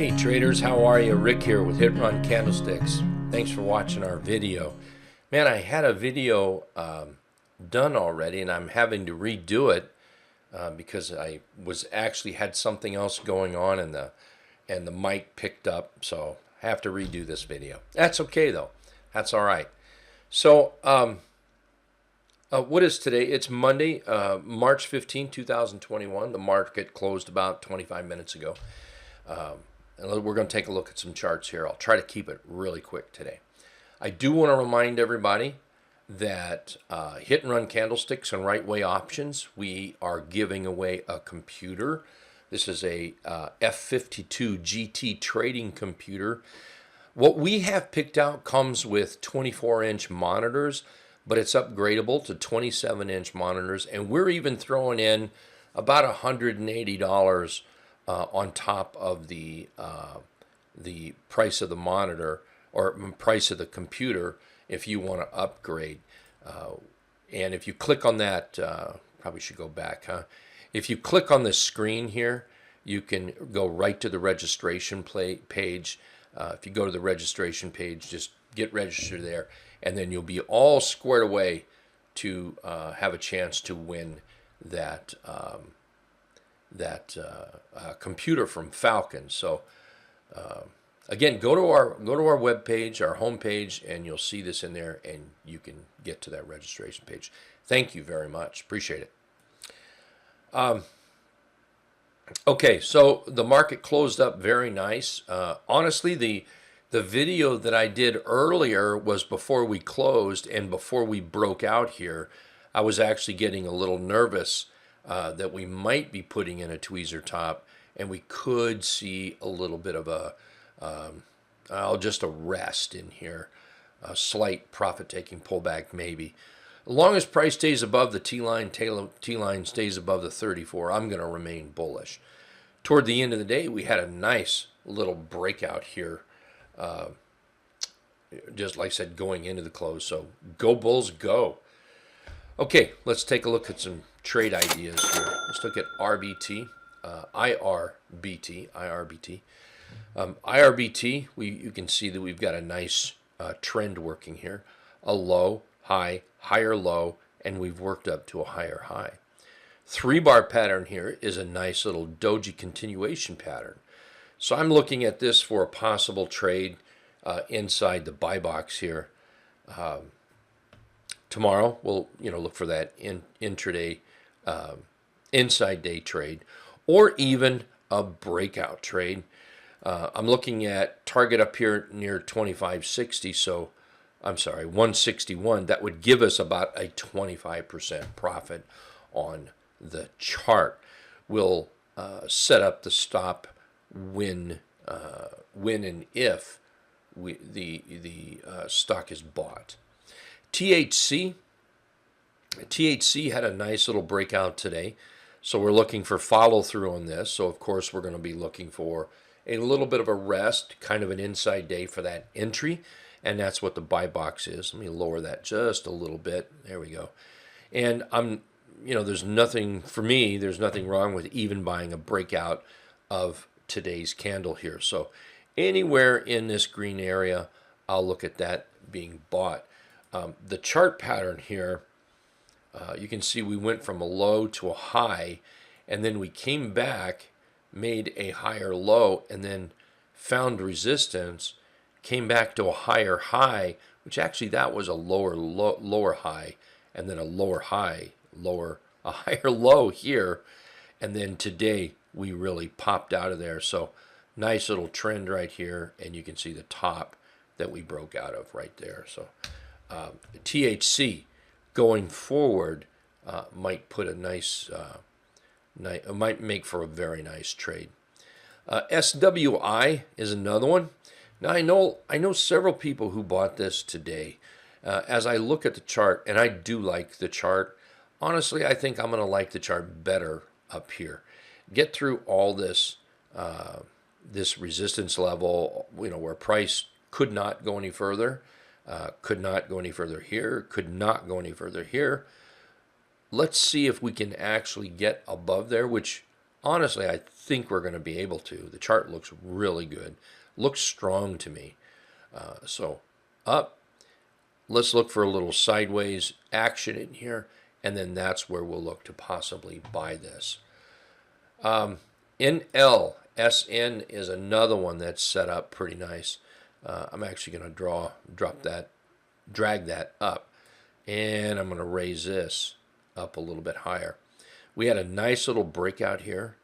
Hey traders, how are you? Rick here with Hit Run Candlesticks. Thanks for watching our video. Man, I had a video done already and I'm having to redo it because I was actually had something else going on and the mic picked up, so I have to redo this video. That's okay though. That's all right. So what is today? It's Monday, March 15, 2021. The market closed about 25 minutes ago. And we're going to take a look at some charts here. I'll try to keep it really quick today. I do want to remind everybody that Hit and Run Candlesticks and Right Way Options, we are giving away a computer. This is a F52 GT trading computer. What we have picked out comes with 24-inch monitors, but it's upgradable to 27-inch monitors, and we're even throwing in about $180 on top of the price of the monitor or price of the computer if you want to upgrade. And if you click on that, probably should go back, huh? If you click on this screen here, you can go right to the registration page. If you go to the registration page, just get registered there, and then you'll be all squared away to have a chance to win that computer from Falcon. So again, go to our web page, our home page, and you'll see this in there, and you can get to that registration page. Thank you very much. Appreciate it. Okay, so the market closed up very nice. Honestly, the video that I did earlier was before we closed and before we broke out here. I was actually getting a little nervous that we might be putting in a tweezer top, and we could see a little bit of just a rest in here, a slight profit-taking pullback maybe. As long as price stays above the T-line, T-line stays above the 34, I'm going to remain bullish. Toward the end of the day, we had a nice little breakout here, just like I said, going into the close. So go Bulls, go. Okay, let's take a look at some trade ideas here. Let's look at RBT, IRBT. IRBT, you can see that we've got a nice trend working here. A low, high, higher low, and we've worked up to a higher high. 3-bar pattern here is a nice little doji continuation pattern. So I'm looking at this for a possible trade inside the buy box here. Tomorrow we'll look for that intraday inside day trade, or even a breakout trade. I'm looking at target up here near 2560, so I'm sorry, 161. That would give us about a 25% profit on the chart. We'll set up the stop when and if the stock is bought. THC had a nice little breakout today, so we're looking for follow through on this. So of course we're going to be looking for a little bit of a rest, kind of an inside day for that entry, and that's what the buy box is. Let me lower that just a little bit. There we go. And there's nothing for me. There's nothing wrong with even buying a breakout of today's candle here. So anywhere in this green area, I'll look at that being bought. The chart pattern here, you can see we went from a low to a high, and then we came back, made a higher low, and then found resistance, came back to a higher high, which actually that was a lower high, and then a lower high, a higher low here, and then today we really popped out of there. So nice little trend right here, and you can see the top that we broke out of right there. So THC going forward might put a nice, might make for a very nice trade. SWI is another one. Now I know several people who bought this today. As I look at the chart, and I do like the chart. Honestly, I think I'm going to like the chart better up here. Get through all this this resistance level, where price could not go any further. Could not go any further here, could not go any further here. Let's see if we can actually get above there, which honestly, I think we're going to be able to. The chart looks really good. Looks strong to me. So up. Let's look for a little sideways action in here, and then that's where we'll look to possibly buy this. NLSN is another one that's set up pretty nice. I'm actually going to drag that up, and I'm going to raise this up a little bit higher. We had a nice little breakout here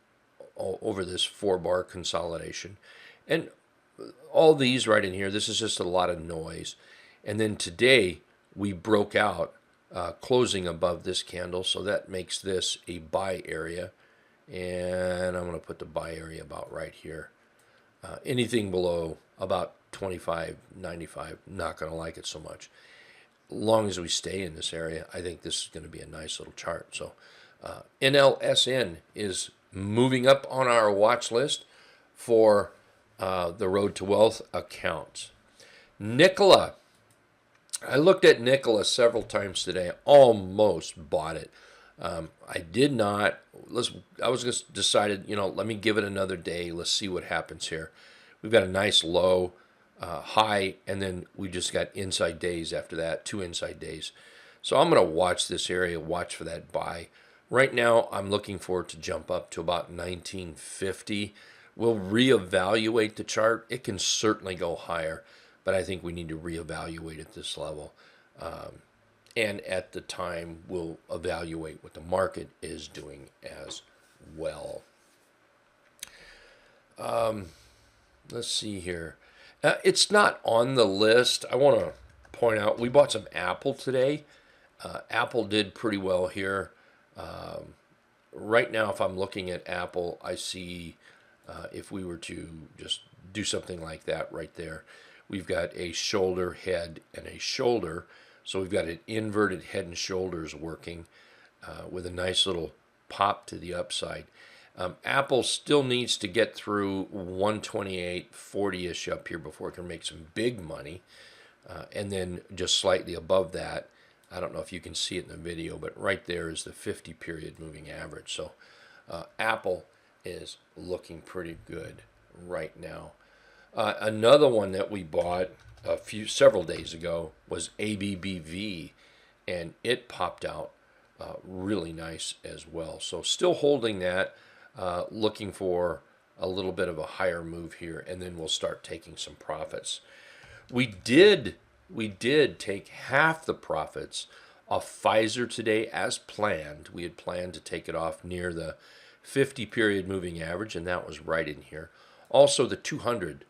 over this 4-bar consolidation, and all these right in here, this is just a lot of noise. And then today we broke out, closing above this candle, so that makes this a buy area. And I'm going to put the buy area about right here. Anything below about 25.95, not going to like it so much. As long as we stay in this area, I think this is going to be a nice little chart. So NLSN is moving up on our watch list for the Road to Wealth accounts. Nikola. I looked at Nikola several times today. I almost bought it. I did not. I was just decided, let me give it another day. Let's see what happens here. We've got a nice low, high, and then we just got inside days after that, 2 inside days. So I'm going to watch this area, watch for that buy. Right now, I'm looking for it to jump up to about 1950. We'll reevaluate the chart. It can certainly go higher, but I think we need to reevaluate at this level. And at the time, we'll evaluate what the market is doing as well. Let's see here. It's not on the list. I want to point out, we bought some Apple today. Apple did pretty well here. Right now, if I'm looking at Apple, I see if we were to just do something like that right there, we've got a shoulder, head, and a shoulder. So we've got an inverted head and shoulders working with a nice little pop to the upside. Apple still needs to get through 128.40-ish up here before it can make some big money. And then just slightly above that, I don't know if you can see it in the video, but right there is the 50-period moving average. So Apple is looking pretty good right now. Another one that we bought several days ago was ABBV, and it popped out really nice as well. So still holding that, looking for a little bit of a higher move here, and then we'll start taking some profits. We did take half the profits off Pfizer today as planned. We had planned to take it off near the 50-period moving average, and that was right in here. Also, the 200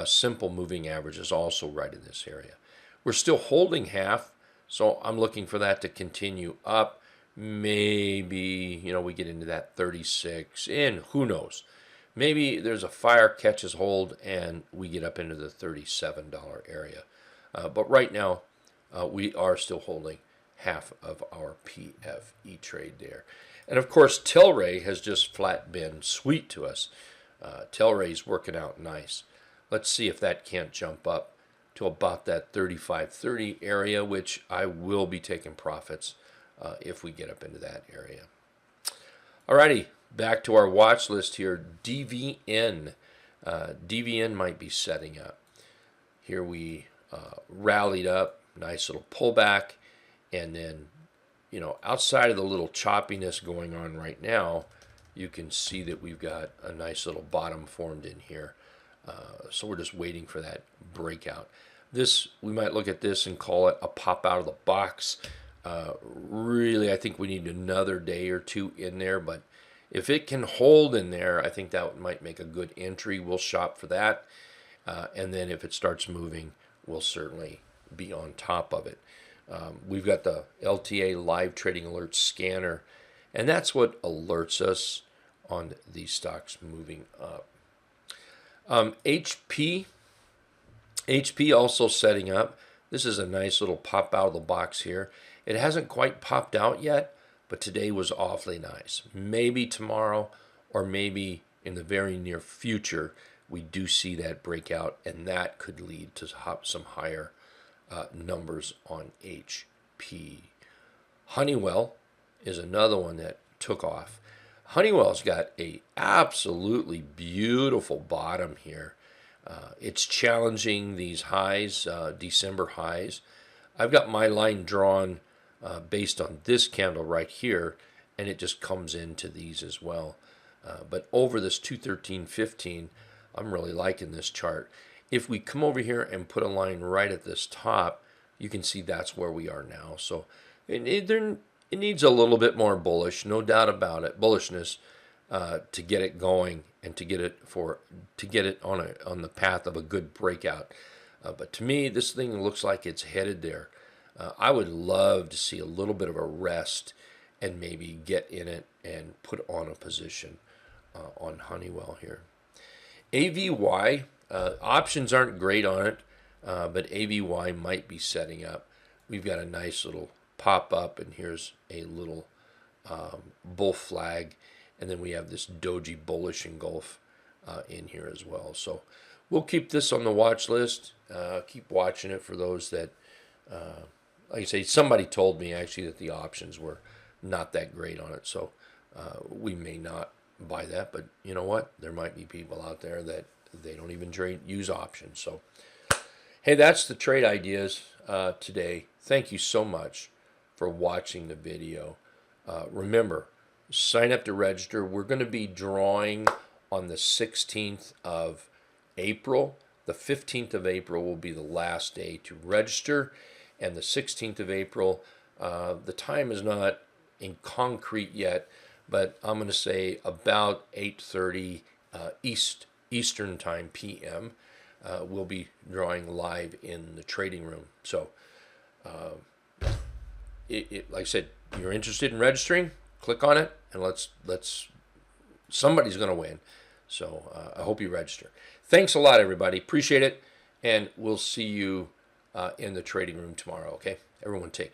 simple moving average is also right in this area. We're still holding half, so I'm looking for that to continue up. Maybe, we get into that 36, and who knows? Maybe there's a fire catches hold and we get up into the $37 area. But right now, we are still holding half of our PFE trade there. And of course, Tilray has just flat been sweet to us. Tilray's working out nice. Let's see if that can't jump up to about that 35.30 area, which I will be taking profits if we get up into that area. Alrighty, back to our watch list here. DVN. DVN might be setting up. Here we rallied up, nice little pullback, and then, outside of the little choppiness going on right now, you can see that we've got a nice little bottom formed in here. So we're just waiting for that breakout. We might look at this and call it a pop out of the box. Really, I think we need another day or two in there, but if it can hold in there, I think that might make a good entry. We'll shop for that. And then if it starts moving, we'll certainly be on top of it. We've got the LTA Live Trading Alert Scanner, and that's what alerts us on these stocks moving up. HP also setting up. This is a nice little pop out of the box here. It hasn't quite popped out yet, but today was awfully nice. Maybe tomorrow or maybe in the very near future, we do see that breakout, and that could lead to some higher numbers on HP. Honeywell is another one that took off. Honeywell's got a absolutely beautiful bottom here. It's challenging these highs, December highs. I've got my line drawn based on this candle right here, and it just comes into these as well. But over this 213.15, I'm really liking this chart. If we come over here and put a line right at this top, you can see that's where we are now. So it needs a little bit more bullish, no doubt about it, bullishness, to get it going and to get it on the path of a good breakout. But to me, this thing looks like it's headed there. I would love to see a little bit of a rest and maybe get in it and put on a position on Honeywell here. AVY, options aren't great on it, but AVY might be setting up. We've got a nice little pop up, and here's a little bull flag, and then we have this doji bullish engulf in here as well. So we'll keep this on the watch list. Keep watching it for those that, like I say, somebody told me actually that the options were not that great on it. So we may not buy that, but you know what? There might be people out there that they don't even use options. So hey, that's the trade ideas today. Thank you so much for watching the video. Remember, sign up to register. We're going to be drawing on the 16th of April. The 15th of April will be the last day to register, and the 16th of April, the time is not in concrete yet, but I'm going to say about 8:30 Eastern time p.m. We'll be drawing live in the trading room. So like I said, you're interested in registering, click on it, and let's somebody's going to win. So I hope you register. Thanks a lot, everybody. Appreciate it, and we'll see you in the trading room tomorrow. Okay, everyone, take care.